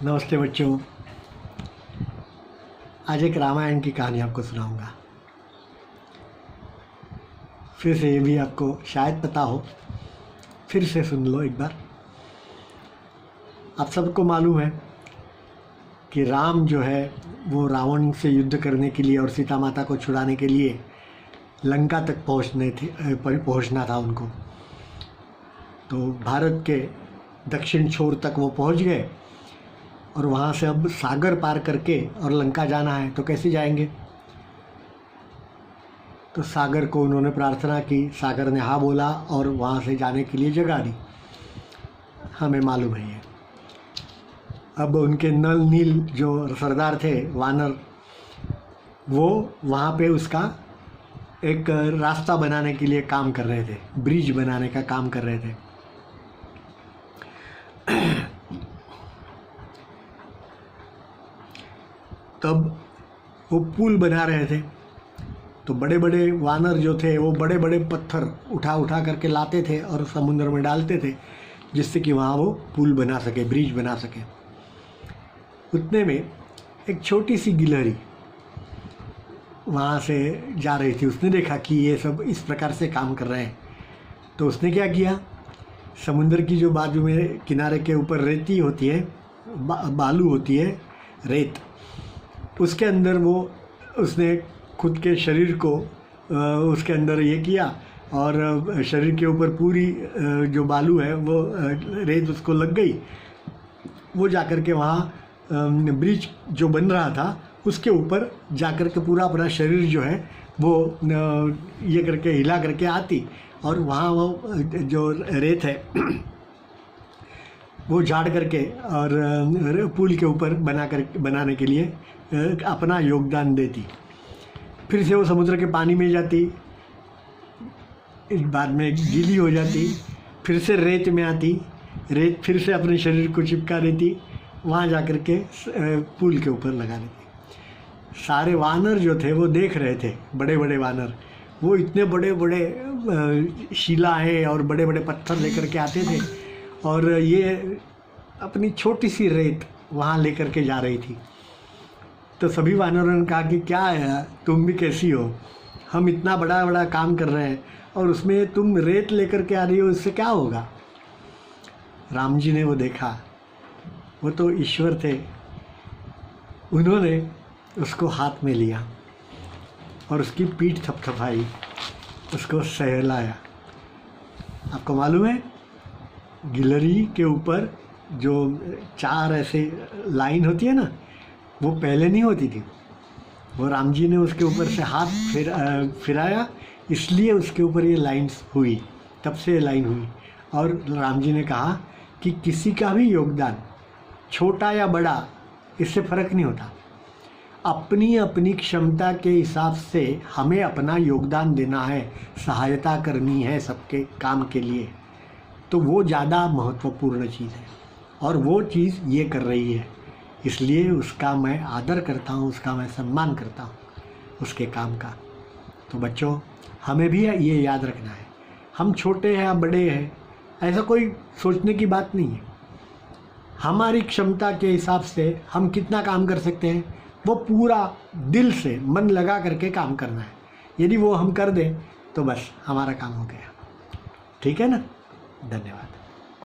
नमस्ते बच्चों। आज एक रामायण की कहानी आपको सुनाऊंगा। फिर से ये भी आपको शायद पता हो, फिर से सुन लो एक बार। आप सबको मालूम है कि राम जो है वो रावण से युद्ध करने के लिए और सीता माता को छुड़ाने के लिए लंका तक पहुंचना था उनको। तो भारत के दक्षिण छोर तक वो पहुंच गए और वहाँ से अब सागर पार करके और लंका जाना है। तो कैसे जाएंगे? तो सागर को उन्होंने प्रार्थना की, सागर ने हाँ बोला और वहाँ से जाने के लिए जगह दी। हमें मालूम है ये। अब उनके नल नील जो सरदार थे वानर, वो वहाँ पे उसका एक रास्ता बनाने के लिए काम कर रहे थे, ब्रिज बनाने का काम कर रहे थे। तब वो पुल बना रहे थे तो बड़े बड़े वानर जो थे वो बड़े बड़े पत्थर उठा उठा करके लाते थे और समुद्र में डालते थे, जिससे कि वहाँ वो पुल बना सके, ब्रिज बना सके। उतने में एक छोटी सी गिलहरी वहाँ से जा रही थी। उसने देखा कि ये सब इस प्रकार से काम कर रहे हैं, तो उसने क्या किया, समुद्र की जो बाजू में किनारे के ऊपर रेती होती है, बालू होती है, रेत, उसके अंदर उसने खुद के शरीर को उसके अंदर ये किया और शरीर के ऊपर पूरी जो बालू है वो रेत उसको लग गई। वो जाकर के वहाँ ब्रिज जो बन रहा था उसके ऊपर जाकर के पूरा अपना शरीर जो है वो ये करके हिला करके आती और वहाँ वो जो रेत है वो झाड़ करके और पुल के ऊपर बनाने के लिए अपना योगदान देती। फिर से वो समुद्र के पानी में जाती, बाद में गीली हो जाती, फिर से रेत में आती, रेत फिर से अपने शरीर को चिपका देती, वहाँ जाकर के पुल के ऊपर लगा देती। सारे वानर जो थे वो देख रहे थे, बड़े बड़े वानर, वो इतने बड़े बड़े शिलाएँ और बड़े बड़े पत्थर लेकर के आते थे और ये अपनी छोटी सी रेत वहाँ लेकर के जा रही थी। तो सभी वानरों ने कहा कि क्या है, तुम भी कैसी हो, हम इतना बड़ा बड़ा काम कर रहे हैं और उसमें तुम रेत लेकर के आ रही हो, इससे क्या होगा? राम जी ने वो देखा, वो तो ईश्वर थे, उन्होंने उसको हाथ में लिया और उसकी पीठ थपथपाई, उसको सहलाया। आपको मालूम है, गिलहरी के ऊपर जो 4 ऐसे लाइन होती है ना, वो पहले नहीं होती थी। वो राम जी ने उसके ऊपर से हाथ फिराया, इसलिए उसके ऊपर ये लाइन्स हुई, तब से ये लाइन हुई। और राम जी ने कहा कि किसी का भी योगदान छोटा या बड़ा, इससे फ़र्क नहीं होता। अपनी अपनी क्षमता के हिसाब से हमें अपना योगदान देना है, सहायता करनी है सबके काम के लिए, तो वो ज़्यादा महत्वपूर्ण चीज़ है और वो चीज़ ये कर रही है। इसलिए उसका मैं आदर करता हूँ, उसका मैं सम्मान करता हूँ, उसके काम का। तो बच्चों, हमें भी ये याद रखना है, हम छोटे हैं या बड़े हैं, ऐसा कोई सोचने की बात नहीं है। हमारी क्षमता के हिसाब से हम कितना काम कर सकते हैं, वो पूरा दिल से मन लगा करके काम करना है। यदि वो हम कर दें तो बस हमारा काम हो गया। ठीक है ना? धन्यवाद।